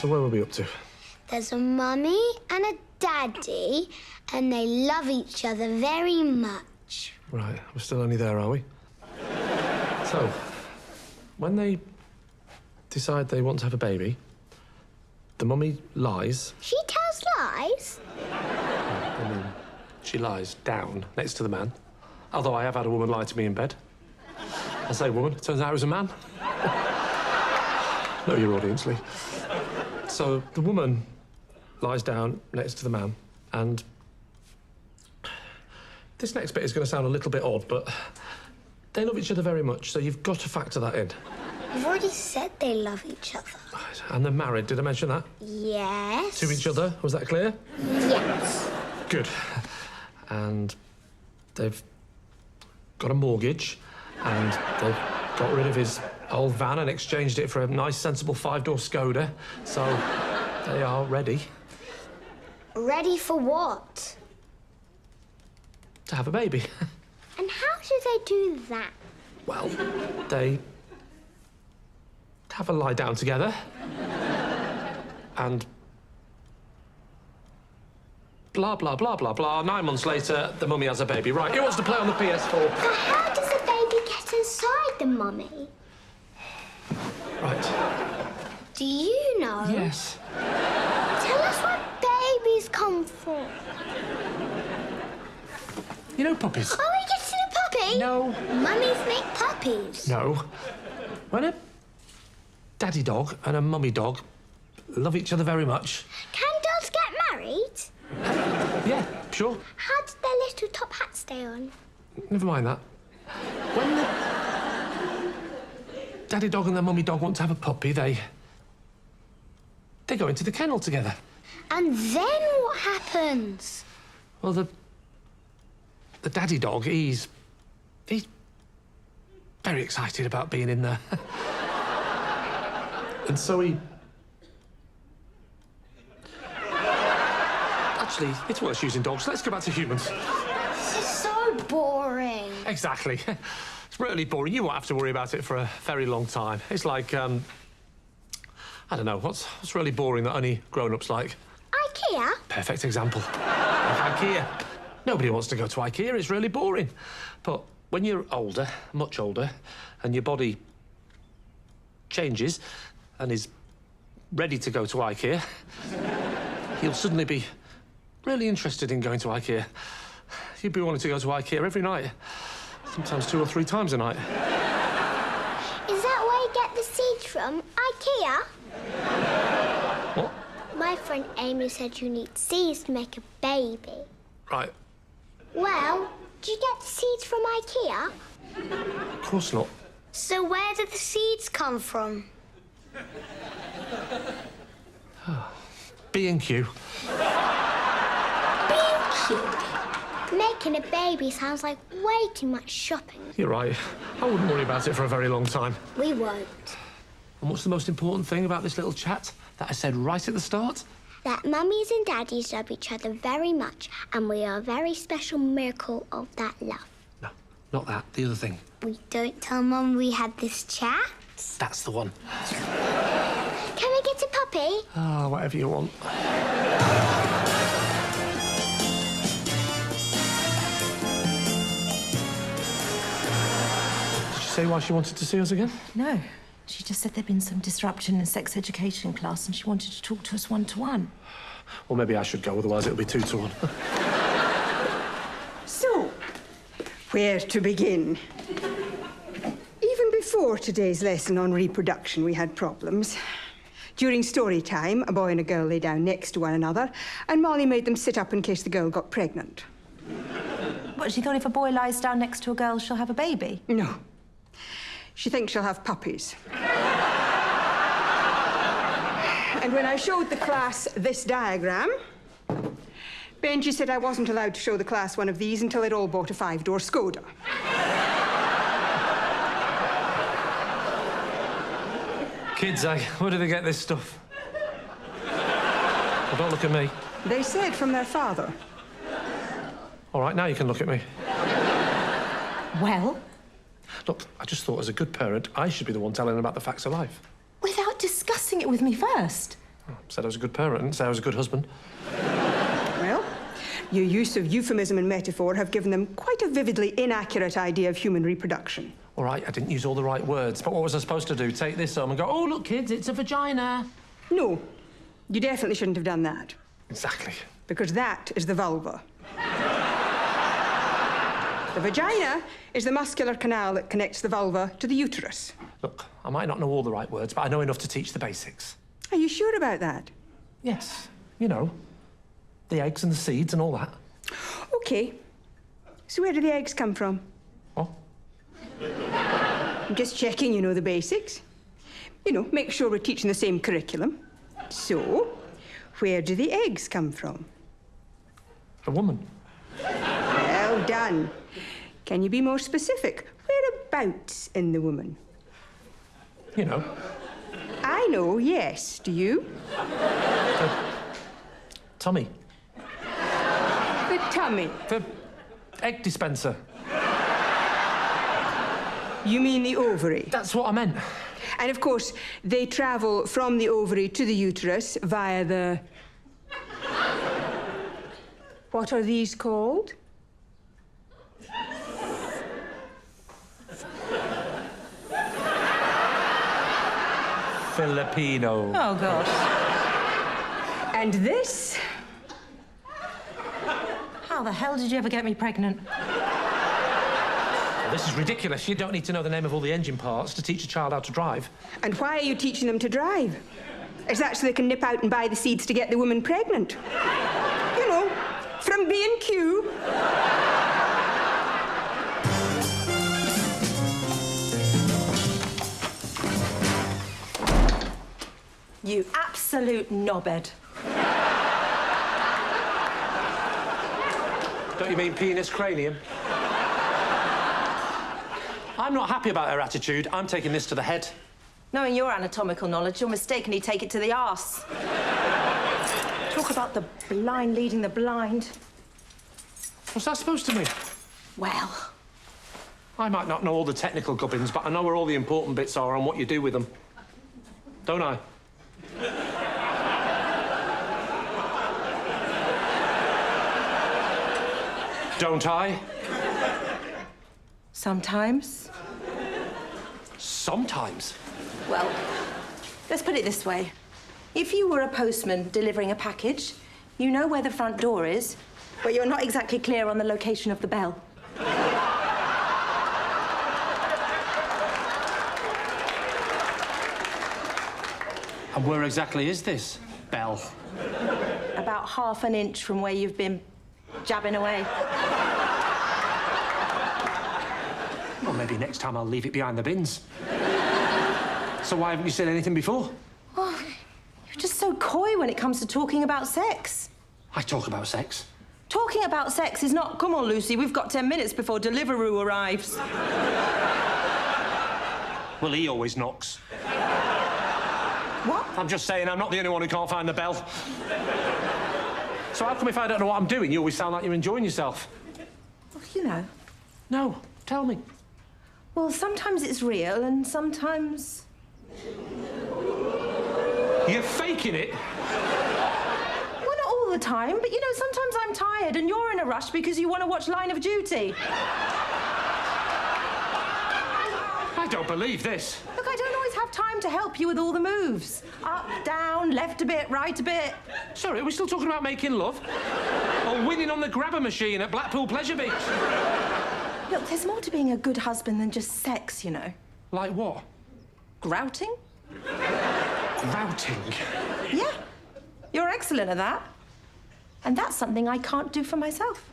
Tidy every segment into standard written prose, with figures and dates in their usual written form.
So where were we up to? There's a mummy and a daddy, and they love each other very much. Right, we're still only there, are we? So, when they decide they want to have a baby, the mummy lies. She tells lies? I mean, she lies down next to the man. Although I have had a woman lie to me in bed. I say woman, it turns out it was a man. Know your audience, Lee. So the woman lies down next to the man, and this next bit is going to sound a little bit odd, but they love each other very much, so you've got to factor that in. You've already said they love each other. And they're married, did I mention that? Yes. To each other, was that clear? Yes. Good. And they've got a mortgage, and they've got rid of his old van and exchanged it for a nice, sensible 5-door Skoda, so they are ready. Ready for what? To have a baby. And how do they do that? Well, they have a lie down together, and blah, blah, blah, blah, blah. 9 months later, the mummy has a baby. Right, who wants to play on the PS4? But how does the baby get inside the mummy? Right. Do you know? Yes. Tell us where babies come from. You know puppies? Are we getting a puppy? No. Mummies make puppies. No. When a daddy dog and a mummy dog love each other very much. Can dogs get married? Yeah, sure. How did their little top hats stay on? Never mind that. When the daddy dog and the mummy dog want to have a puppy, they go into the kennel together. And then what happens? Well, the daddy dog, he's very excited about being in there. And so he... Actually, it's worse using dogs. Let's go back to humans. This is so boring. Exactly. It's really boring. You won't have to worry about it for a very long time. It's like, I don't know, what's really boring that only grown-ups like? IKEA? Perfect example. Like IKEA. Nobody wants to go to IKEA. It's really boring. But when you're older, much older, and your body changes and is ready to go to IKEA, you'll suddenly be really interested in going to IKEA. You'd be wanting to go to IKEA every night, sometimes 2 or 3 times a night. Is that where you get the seeds from? IKEA? What? My friend Amy said you need seeds to make a baby. Right. Well, do you get the seeds from IKEA? Of course not. So where did the seeds come from? B&Q. B&Q? Making a baby sounds like way too much shopping. You're right. I wouldn't worry about it for a very long time. We won't. And what's the most important thing about this little chat that I said right at the start? That mummies and daddies love each other very much, and we are a very special miracle of that love. No, not that. The other thing. We don't tell Mum we had this chat. That's the one. Can we get a puppy? Ah, whatever you want. Did she say why she wanted to see us again? No. She just said there'd been some disruption in sex education class and she wanted to talk to us one-to-one. Well, maybe I should go, otherwise it'll be 2 to 1. So, where to begin? Even before today's lesson on reproduction, we had problems. During story time, a boy and a girl lay down next to one another, and Molly made them sit up in case the girl got pregnant. What, she thought if a boy lies down next to a girl, she'll have a baby? No. She thinks she'll have puppies. And when I showed the class this diagram, Benji said I wasn't allowed to show the class one of these until they'd all bought a 5-door Skoda. Kids, eh? Where do they get this stuff? Well, don't look at me. They said from their father. All right, now you can look at me. Well? Look, I just thought as a good parent, I should be the one telling them about the facts of life. Without discussing it with me first? Said I was a good parent, didn't say I was a good husband. Well, your use of euphemism and metaphor have given them quite a vividly inaccurate idea of human reproduction. All right, I didn't use all the right words, but what was I supposed to do? Take this home and go, oh, look, kids, it's a vagina. No, you definitely shouldn't have done that. Exactly. Because that is the vulva. The vagina is the muscular canal that connects the vulva to the uterus. Look, I might not know all the right words, but I know enough to teach the basics. Are you sure about that? Yes, you know, the eggs and the seeds and all that. OK. So where do the eggs come from? Oh? I'm just checking you know the basics. You know, make sure we're teaching the same curriculum. So, where do the eggs come from? A woman. Well done. Can you be more specific? Whereabouts in the woman? You know. I know, yes. Do you? Tummy. The tummy. The egg dispenser. You mean the ovary? That's what I meant. And of course, they travel from the ovary to the uterus via the... What are these called? Filipino. Oh, gosh. And this? How the hell did you ever get me pregnant? This is ridiculous. You don't need to know the name of all the engine parts to teach a child how to drive. And why are you teaching them to drive? Is that so they can nip out and buy the seeds to get the woman pregnant? You know, from B&Q. You absolute knobhead. Don't you mean penis cranium? I'm not happy about her attitude. I'm taking this to the head. Knowing your anatomical knowledge, you'll mistakenly take it to the arse. Talk about the blind leading the blind. What's that supposed to mean? Well, I might not know all the technical gubbins, but I know where all the important bits are and what you do with them. Don't I? Don't I? sometimes. Sometimes? Well, let's put it this way. If you were a postman delivering a package, you know where the front door is, but you're not exactly clear on the location of the bell. And where exactly is this bell? About half an inch from where you've been jabbing away. Well, maybe next time I'll leave it behind the bins. So why haven't you said anything before? Oh, you're just so coy when it comes to talking about sex. I talk about sex. Talking about sex is not, come on, Lucy, we've got 10 minutes before Deliveroo arrives. Well, he always knocks. What? I'm just saying I'm not the only one who can't find the bell. So how come if I don't know what I'm doing, you always sound like you're enjoying yourself? Well, you know. No, tell me. Well, sometimes it's real and sometimes... You're faking it? Well, not all the time, but, you know, sometimes I'm tired and you're in a rush because you want to watch Line of Duty. I don't believe this. Look, I don't always have time to help you with all the moves. Up, down, left a bit, right a bit. Sorry, are we still talking about making love? Or winning on the grabber machine at Blackpool Pleasure Beach? Look, there's more to being a good husband than just sex, you know. Like what? Grouting? Grouting? Yeah. You're excellent at that. And that's something I can't do for myself.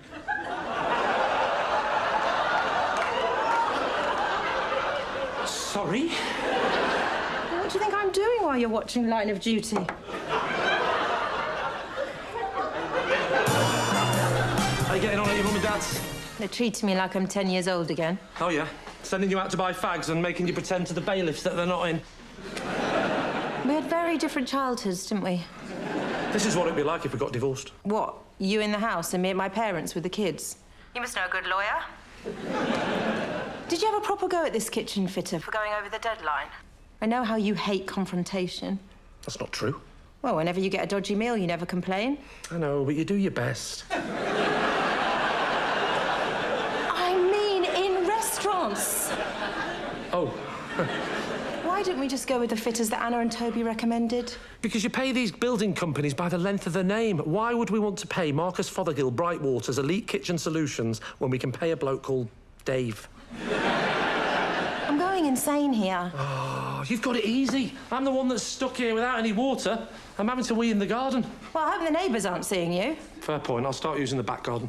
Sorry? Well, what do you think I'm doing while you're watching Line of Duty? How you getting on at your mum and dad's? They're treating me like I'm 10 years old again. Oh, yeah? Sending you out to buy fags and making you pretend to the bailiffs that they're not in? We had very different childhoods, didn't we? This is what it'd be like if we got divorced. What? You in the house and me and my parents with the kids? You must know a good lawyer. Did you have a proper go at this kitchen fitter for going over the deadline? I know how you hate confrontation. That's not true. Well, whenever you get a dodgy meal, you never complain. I know, but you do your best. I mean, in restaurants. Oh. Why didn't we just go with the fitters that Anna and Toby recommended? Because you pay these building companies by the length of their name. Why would we want to pay Marcus Fothergill, Brightwater's Elite Kitchen Solutions, when we can pay a bloke called Dave? I'm going insane here. Oh, you've got it easy. I'm the one that's stuck here without any water. I'm having to wee in the garden. Well, I hope the neighbours aren't seeing you. Fair point. I'll start using the back garden.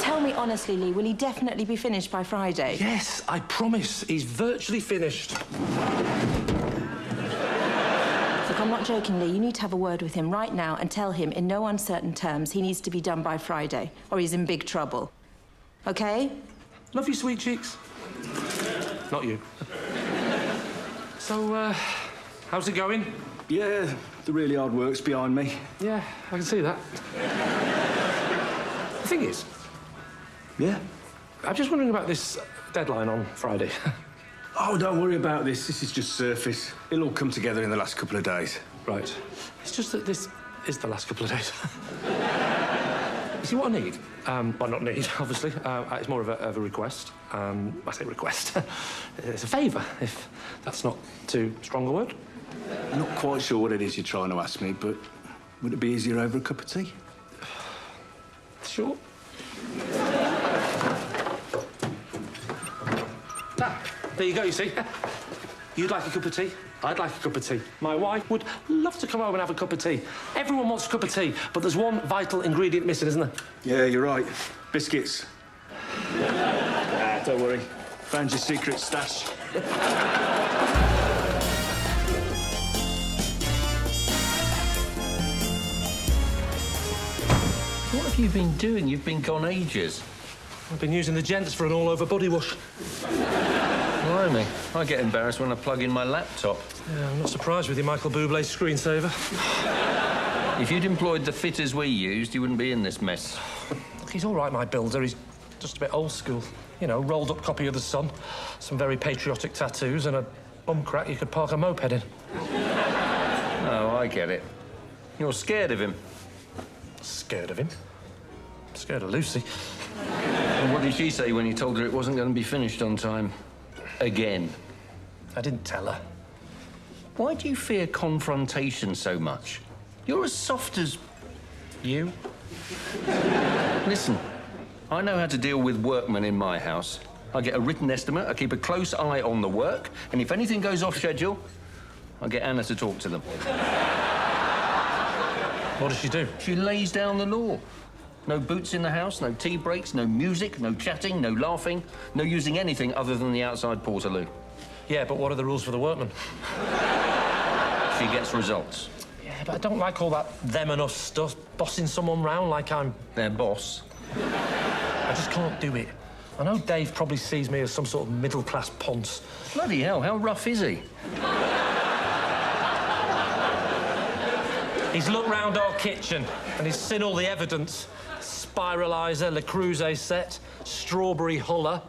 Tell me honestly, Lee, will he definitely be finished by Friday? Yes, I promise. He's virtually finished. Look, I'm not joking, Lee. You need to have a word with him right now and tell him in no uncertain terms he needs to be done by Friday, or he's in big trouble. OK? Love you, sweet cheeks. Not you. So, how's it going? Yeah, the really hard work's behind me. Yeah, I can see that. The thing is... Yeah? I'm just wondering about this deadline on Friday. Oh, don't worry about this. This is just surface. It'll all come together in the last couple of days. Right. It's just that this is the last couple of days. You see what I need? Well, not need, obviously. It's more of a request. I say request. It's a favour, if that's not too strong a word. I'm not quite sure what it is you're trying to ask me, but would it be easier over a cup of tea? Sure. There you go, you see. You'd like a cup of tea? I'd like a cup of tea. My wife would love to come over and have a cup of tea. Everyone wants a cup of tea, but there's one vital ingredient missing, isn't there? Yeah, you're right. Biscuits. Don't worry. Found your secret stash. What have you been doing? You've been gone ages. I've been using the gents for an all-over body wash. Blimey, I get embarrassed when I plug in my laptop. Yeah, I'm not surprised with your Michael Bublé screensaver. If you'd employed the fitters we used, you wouldn't be in this mess. Look, he's all right, my builder. He's just a bit old school. You know, rolled-up copy of The Sun, some very patriotic tattoos, and a bum crack you could park a moped in. Oh, I get it. You're scared of him. Scared of him? Scared of Lucy. And what did she say when you told her it wasn't going to be finished on time? Again. I didn't tell her. Why do you fear confrontation so much? You're as soft as... You? Listen, I know how to deal with workmen in my house. I get a written estimate, I keep a close eye on the work, and if anything goes off schedule, I get Anna to talk to them. What does she do? She lays down the law. No boots in the house, no tea breaks, no music, no chatting, no laughing, no using anything other than the outside portaloo. Yeah, but what are the rules for the workmen? She gets results. Yeah, but I don't like all that them and us stuff, bossing someone round like I'm Their boss. I just can't do it. I know Dave probably sees me as some sort of middle-class ponce. Bloody hell, how rough is he? He's looked round our kitchen and he's seen all the evidence. Spiraliser, Le Creuset set, strawberry huller.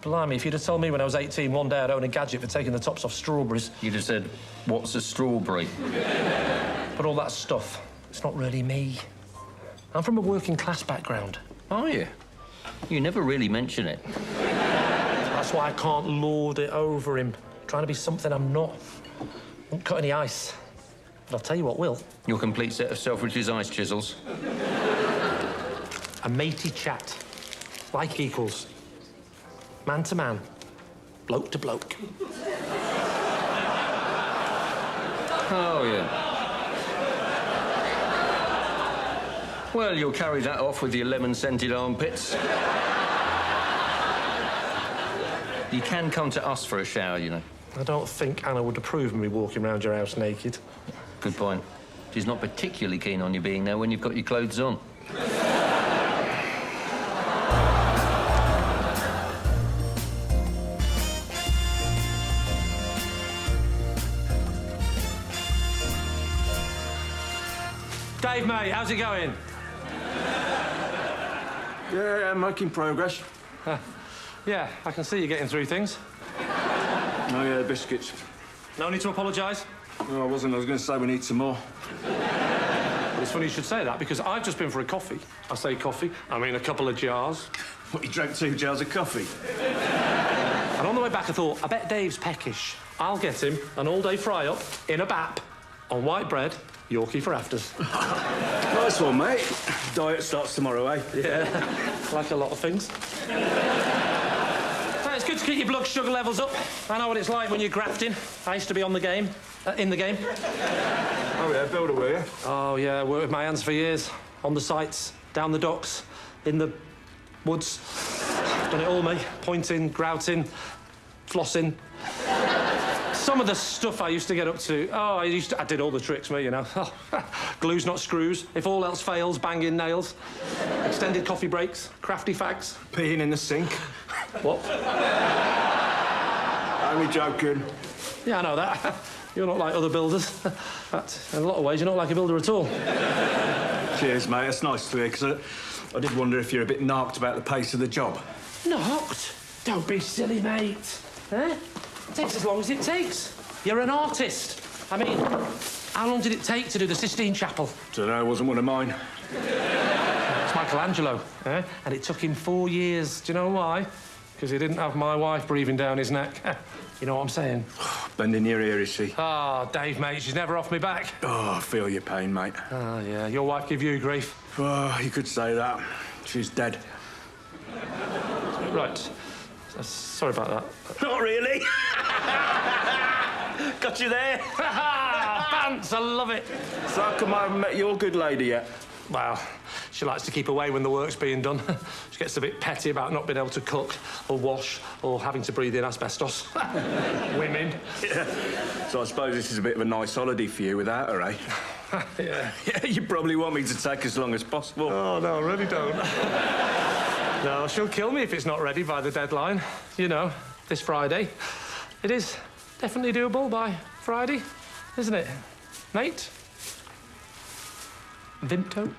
Blimey, if you'd have told me when I was 18 one day I'd own a gadget for taking the tops off strawberries. You'd have said, what's a strawberry? But all that stuff, it's not really me. I'm from a working class background. Are you? You never really mention it. That's why I can't lord it over him. Trying to be something I'm not. Won't cut any ice. But I'll tell you what will. Your complete set of Selfridge's ice chisels. A matey chat. Like equals. Man to man. Bloke to bloke. Oh, yeah. Well, you'll carry that off with your lemon-scented armpits. You can come to us for a shower, you know. I don't think Anna would approve of me walking around your house naked. Good point. She's not particularly keen on you being there when you've got your clothes on. Dave, mate, how's it going? Yeah, I'm making progress. Yeah, I can see you getting through things. Oh, yeah, biscuits. No need to apologise. No, I wasn't. I was going to say we need some more. But it's funny you should say that, because I've just been for a coffee. I say coffee, I mean a couple of jars. What, you drank 2 jars of coffee? And on the way back, I thought, I bet Dave's peckish. I'll get him an all-day fry-up in a bap on white bread, Yorkie for afters. Nice one, mate. Diet starts tomorrow, eh? Yeah, like a lot of things. Well, it's good to keep your blood sugar levels up. I know what it's like when you're grafting. I used to be on the game, in the game. Oh, yeah, builder, were you? Oh, yeah, worked with my hands for years. On the sites, down the docks, in the woods. Done it all, mate. Pointing, grouting, flossing. Some of the stuff I used to get up to, I did all the tricks, mate, you know. Glues, not screws. If all else fails, bang in nails. Extended coffee breaks, crafty fags. Peeing in the sink. What? Only joking. Yeah, I know that. You're not like other builders. But in a lot of ways, you're not like a builder at all. Cheers, mate. That's nice to hear, because I did wonder if you're a bit narked about the pace of the job. Knocked? Don't be silly, mate. Eh? It takes as long as it takes. You're an artist. I mean, how long did it take to do the Sistine Chapel? Dunno, it wasn't one of mine. It's Michelangelo, eh? And it took him 4 years. Do you know why? Because he didn't have my wife breathing down his neck. You know what I'm saying? Bending your ear, is she? Ah, Dave, mate, she's never off me back. Oh, I feel your pain, mate. Oh, yeah. Your wife give you grief? Oh, you could say that. She's dead. Right. Sorry about that. Not really. Got you there. Pants, I love it. So how come I haven't met your good lady yet? Well, she likes to keep away when the work's being done. She gets a bit petty about not being able to cook or wash or having to breathe in asbestos. Women. Yeah. So I suppose this is a bit of a nice holiday for you without her, eh? Yeah. Yeah, you probably want me to take as long as possible. Oh, no, I really don't. No, she'll kill me if it's not ready by the deadline. You know, this Friday. It is definitely doable by Friday, isn't it, Nate? Vinto?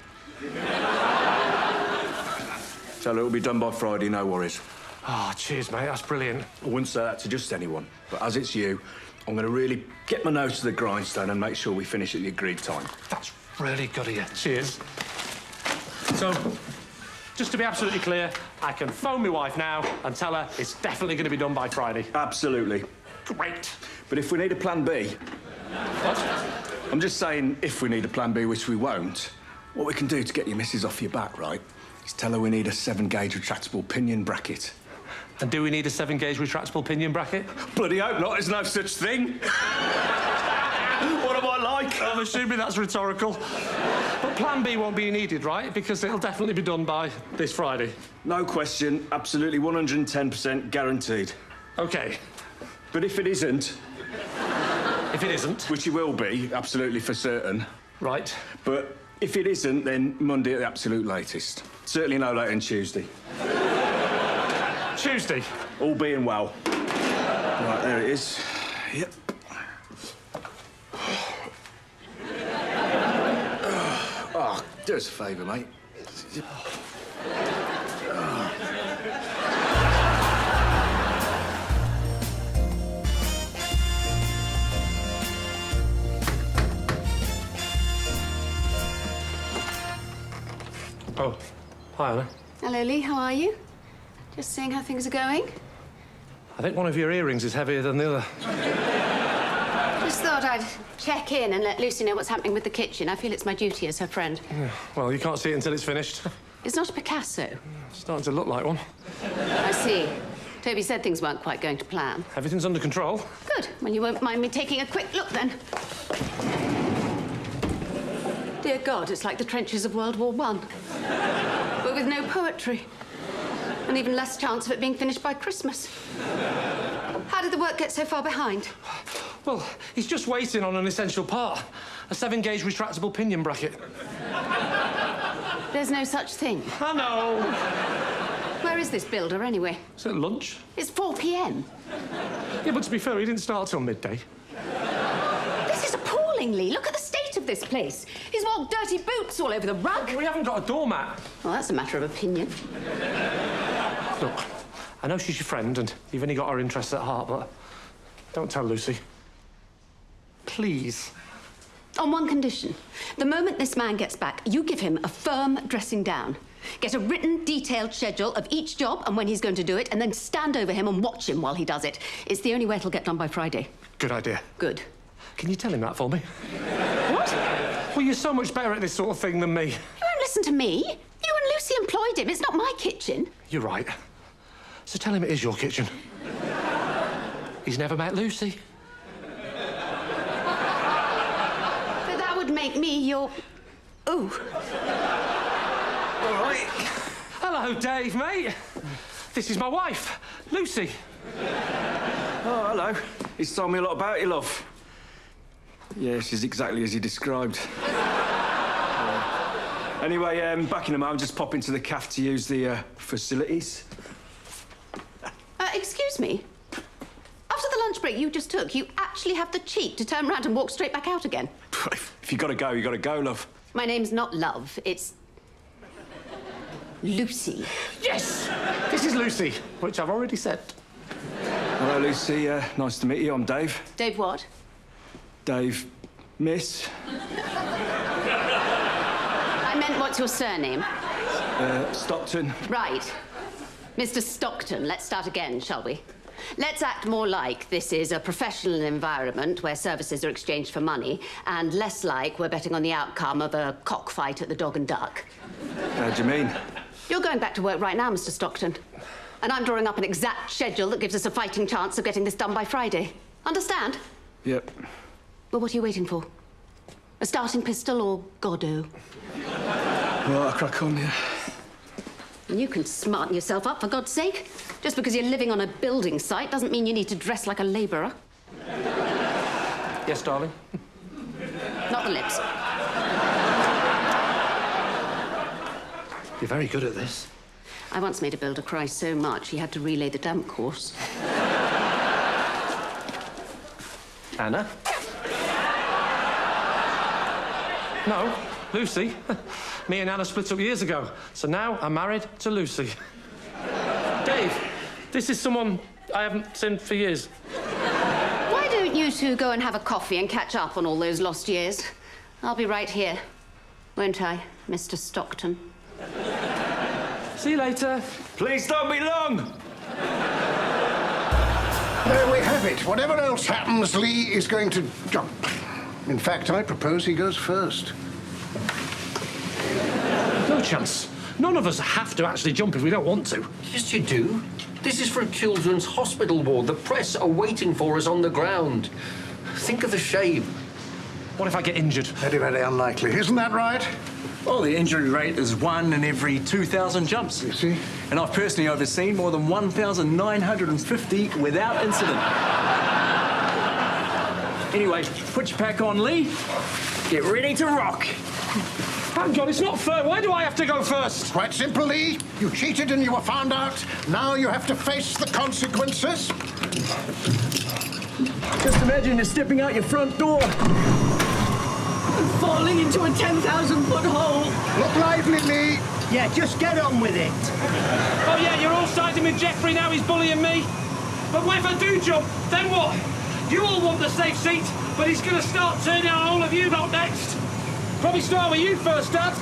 So it'll be done by Friday, no worries. Oh, cheers, mate. That's brilliant. I wouldn't say that to just anyone, but as it's you, I'm going to really get my nose to the grindstone and make sure we finish at the agreed time. That's really good of you. Cheers. So, just to be absolutely clear, I can phone my wife now and tell her it's definitely going to be done by Friday. Absolutely. Great. But if we need a plan B... What? I'm just saying, if we need a plan B, which we won't, what we can do to get your missus off your back, right, is tell her we need a 7-gauge retractable pinion bracket. And do we need a 7-gauge retractable pinion bracket? Bloody hope not. There's no such thing. What am I like? I'm assuming that's rhetorical. But plan B won't be needed, right? Because it'll definitely be done by this Friday. No question. Absolutely 110% guaranteed. OK. But if it isn't... If it isn't? Which it will be, absolutely for certain. Right. But if it isn't, then Monday at the absolute latest. Certainly no later than Tuesday. Tuesday? All being well. Right, there it is. Yep. Oh, do us a favour, mate. Oh, hi, Anna. Hello, Lee. How are you? Just seeing how things are going. I think one of your earrings is heavier than the other. Just thought I'd check in and let Lucy know what's happening with the kitchen. I feel it's my duty as her friend. Yeah, well, you can't see it until it's finished. It's not a Picasso. It's starting to look like one. I see. Toby said things weren't quite going to plan. Everything's under control. Good. Well, you won't mind me taking a quick look, then. Dear God, it's like the trenches of World War I. But with no poetry. And even less chance of it being finished by Christmas. How did the work get so far behind? Well, he's just waiting on an essential part. A 7-gauge retractable pinion bracket. There's no such thing. I know. Where is this builder, anyway? It's at lunch. It's 4 p.m. Yeah, but to be fair, he didn't start till midday. This is appalling, Lee. Look at the state of this place. He's wore dirty boots all over the rug. We haven't got a doormat. Well, that's a matter of opinion. Look, I know she's your friend and you've only got her interests at heart, but don't tell Lucy. please. On one condition. The moment this man gets back, you give him a firm dressing down. Get a written, detailed schedule of each job and when he's going to do it, and then stand over him and watch him while he does it. It's the only way it'll get done by Friday. Good idea. Good. Can you tell him that for me? What? Well, you're so much better at this sort of thing than me. You won't listen to me. You and Lucy employed him. It's not my kitchen. You're right. So tell him it is your kitchen. He's never met Lucy. But that would make me your... Ooh. All right. Hello, Dave, mate. This is my wife, Lucy. Oh, hello. He's told me a lot about you, love. Yeah, she's exactly as you described. Anyway, back in a moment, just pop into the cafe to use the facilities. Excuse me? After the lunch break you just took, you actually have the cheek to turn round and walk straight back out again. If you gotta go, you gotta go, love. My name's not Love, it's... Lucy. Yes! This is Lucy, which I've already said. Hello, Lucy. Nice to meet you. I'm Dave. Dave what? Dave, Miss. I meant what's your surname? Stockton. Right. Mr. Stockton, let's start again, shall we? Let's act more like this is a professional environment where services are exchanged for money, and less like we're betting on the outcome of a cockfight at the Dog and Duck. How do you mean? You're going back to work right now, Mr. Stockton. And I'm drawing up an exact schedule that gives us a fighting chance of getting this done by Friday. Understand? Yep. Well, what are you waiting for? A starting pistol or Godot? Right, I'll crack on, yeah. And you can smarten yourself up, for God's sake. Just because you're living on a building site doesn't mean you need to dress like a labourer. Yes, darling? Not the lips. You're very good at this. I once made a builder cry so much he had to relay the damp course. Anna? No, Lucy. Me and Anna split up years ago, so now I'm married to Lucy. Dave, this is someone I haven't seen for years. Why don't you two go and have a coffee and catch up on all those lost years? I'll be right here, won't I, Mr. Stockton? See you later. Please don't be long! There we have it. Whatever else happens, Lee is going to jump. In fact, I propose he goes first. No chance. None of us have to actually jump if we don't want to. Yes, you do. This is for a children's hospital ward. The press are waiting for us on the ground. Think of the shame. What if I get injured? Very, very unlikely. Isn't that right? Well, the injury rate is 1 in every 2,000 jumps. You see? And I've personally overseen more than 1,950 without incident. Anyway, put your pack on, Lee. Get ready to rock. Hang on, it's not fair. Why do I have to go first? Quite simple, Lee. You cheated and you were found out. Now you have to face the consequences. Just imagine you're stepping out your front door and falling into a 10,000-foot hole. Look lively, Lee. Yeah, just get on with it. Oh, yeah, you're all siding with Jeffrey now. He's bullying me. But what if I do jump? Then what? You all want the safe seat, but he's going to start turning on all of you lot next. Probably start with you first, Dad.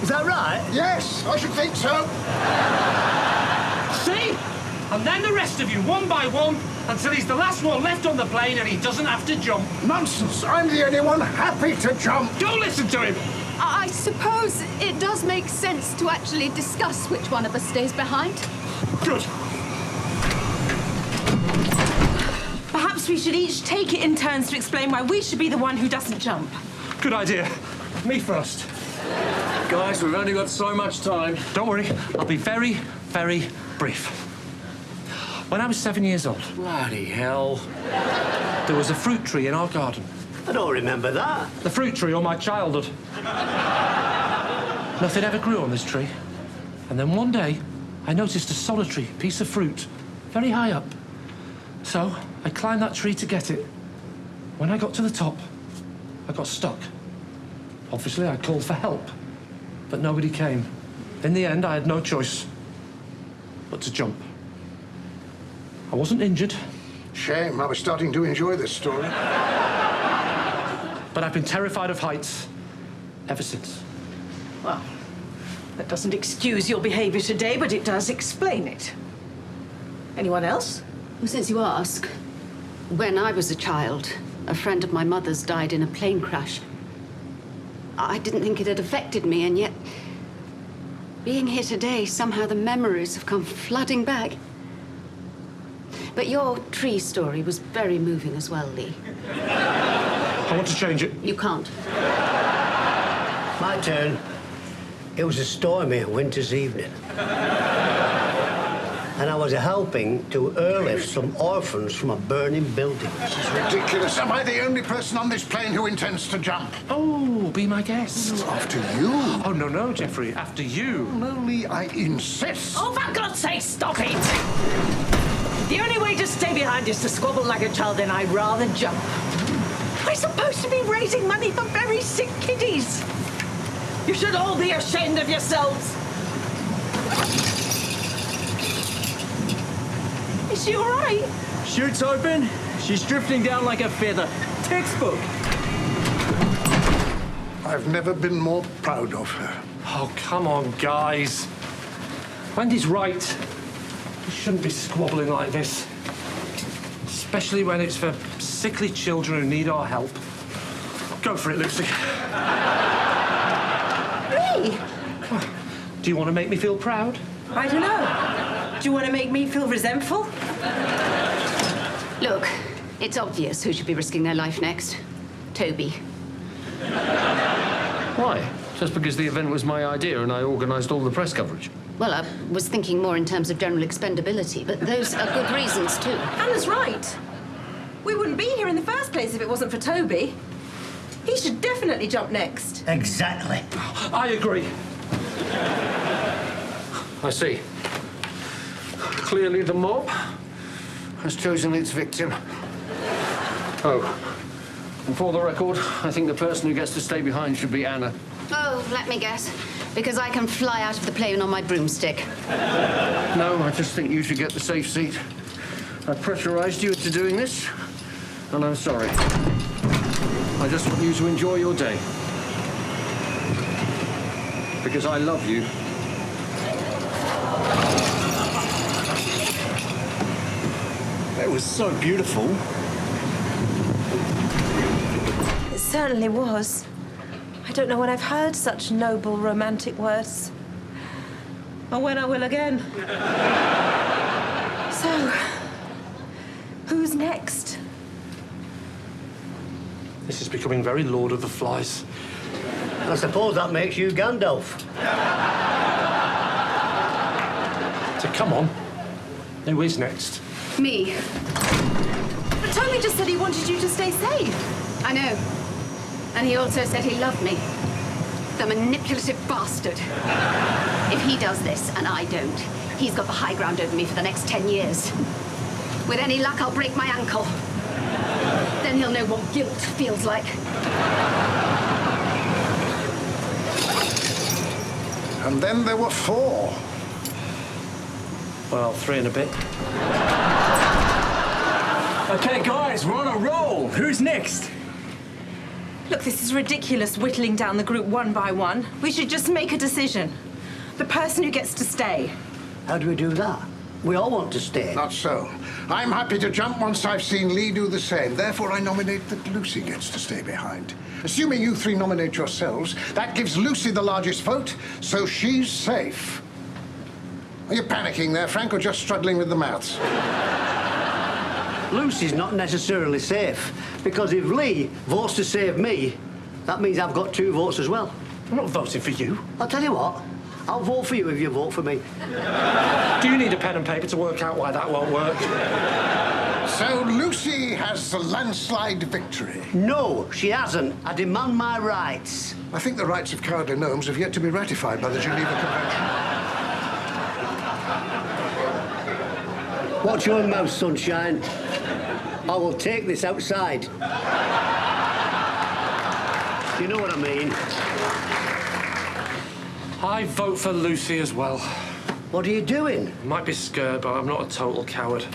Is that right? Yes, I should think so. See? And then the rest of you, one by one, until he's the last one left on the plane and he doesn't have to jump. Nonsense. I'm the only one happy to jump. Don't listen to him. I suppose it does make sense to actually discuss which one of us stays behind. Good. Perhaps we should each take it in turns to explain why we should be the one who doesn't jump. Good idea. Me first. Guys, we've only got so much time. Don't worry. I'll be very, very brief. When I was 7 years old, Bloody hell. there was a fruit tree in our garden. I don't remember that. The fruit tree of my childhood. Nothing ever grew on this tree. And then one day, I noticed a solitary piece of fruit, very high up. So I climbed that tree to get it. When I got to the top, I got stuck. Obviously, I called for help, but nobody came. In the end, I had no choice but to jump. I wasn't injured. Shame. I was starting to enjoy this story. But I've been terrified of heights ever since. Well, that doesn't excuse your behavior today, but it does explain it. Anyone else? Well, since you ask, when I was a child, a friend of my mother's died in a plane crash. I didn't think it had affected me, and yet, being here today, somehow the memories have come flooding back. But your tree story was very moving as well, Lee. I want to change it. You can't. My turn. It was a stormy winter's evening. And I was helping to airlift some orphans from a burning building. This is ridiculous. Am I the only person on this plane who intends to jump? Oh, be my guest. After you. Oh, no, Jeffrey. After you. No, Lee, I insist. Oh, for God's sake, stop it! The only way to stay behind is to squabble like a child, and I'd rather jump. We're supposed to be raising money for very sick kiddies. You should all be ashamed of yourselves. Is she all right? Chute's open. She's drifting down like a feather. Textbook. I've never been more proud of her. Oh, come on, guys. Wendy's right. We shouldn't be squabbling like this. Especially when it's for sickly children who need our help. Go for it, Lucy. Me? Do you want to make me feel proud? I don't know. Do you want to make me feel resentful? Look, it's obvious who should be risking their life next. Toby. Why? Just because the event was my idea and I organised all the press coverage? Well, I was thinking more in terms of general expendability, but those are good reasons, too. Anna's right. We wouldn't be here in the first place if it wasn't for Toby. He should definitely jump next. Exactly. I agree. I see. Clearly the mob has chosen its victim. Oh, and for the record, I think the person who gets to stay behind should be Anna. Oh, let me guess. Because I can fly out of the plane on my broomstick. No, I just think you should get the safe seat. I pressurized you into doing this, and I'm sorry. I just want you to enjoy your day. Because I love you. That was so beautiful. It certainly was. I don't know when I've heard such noble romantic words. Or when I will again. So, who's next? This is becoming very Lord of the Flies. I suppose that makes you Gandalf. So come on. Who is next? Me. But Toby just said he wanted you to stay safe. I know. And he also said he loved me. The manipulative bastard. If he does this and I don't, he's got the high ground over me for the next 10 years. With any luck, I'll break my ankle. Then he'll know what guilt feels like. And then there were 4. Well, 3 and a bit. Okay, guys, we're on a roll. Who's next? Look, this is ridiculous, whittling down the group one by one. We should just make a decision. The person who gets to stay. How do we do that? We all want to stay. Not so. I'm happy to jump once I've seen Lee do the same. Therefore, I nominate that Lucy gets to stay behind. Assuming you 3 nominate yourselves, that gives Lucy the largest vote, so she's safe. Are you panicking there, Frank, or just struggling with the maths? Lucy's not necessarily safe, because if Lee votes to save me, that means I've got 2 votes as well. I'm not voting for you. I'll tell you what, I'll vote for you if you vote for me. Do you need a pen and paper to work out why that won't work? So Lucy has the landslide victory. No, she hasn't. I demand my rights. I think the rights of cowardly gnomes have yet to be ratified by the Geneva Convention. Watch your mouth, sunshine. I will take this outside. You know what I mean? I vote for Lucy as well. What are you doing? I might be scared, but I'm not a total coward.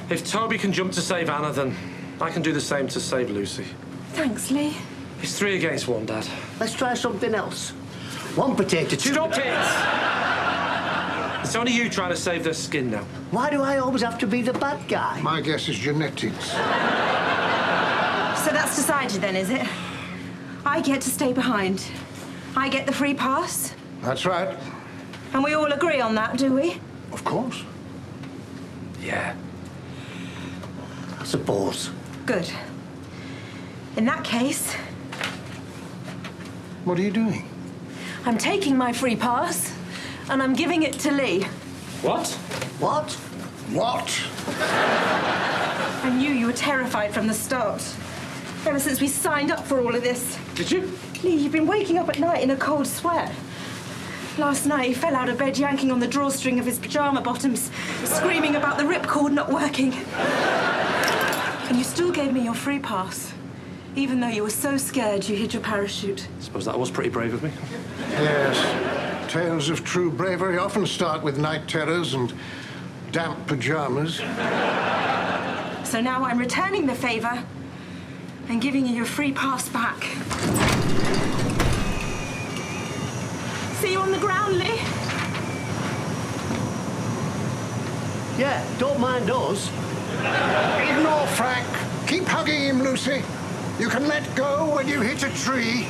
If Toby can jump to save Anna, then I can do the same to save Lucy. Thanks, Lee. It's 3 against 1, Dad. Let's try something else. 1 potato, 2... Stop it! It's only you trying to save their skin now. Why do I always have to be the bad guy? My guess is genetics. So that's decided then, is it? I get to stay behind. I get the free pass. That's right. And we all agree on that, do we? Of course. Yeah. I suppose. Good. In that case, What are you doing? I'm taking my free pass and I'm giving it to Lee. What? What? What? I knew you were terrified from the start. Ever since we signed up for all of this. Did you? Lee, you've been waking up at night in a cold sweat. Last night, he fell out of bed yanking on the drawstring of his pyjama bottoms, screaming about the ripcord not working. And you still gave me your free pass, even though you were so scared you hid your parachute. I suppose that was pretty brave of me. Yes. Tales of true bravery often start with night terrors and damp pyjamas. So now I'm returning the favor and giving you your free pass back. See you on the ground, Lee? Yeah, don't mind us. Ignore Frank. Keep hugging him, Lucy. You can let go when you hit a tree.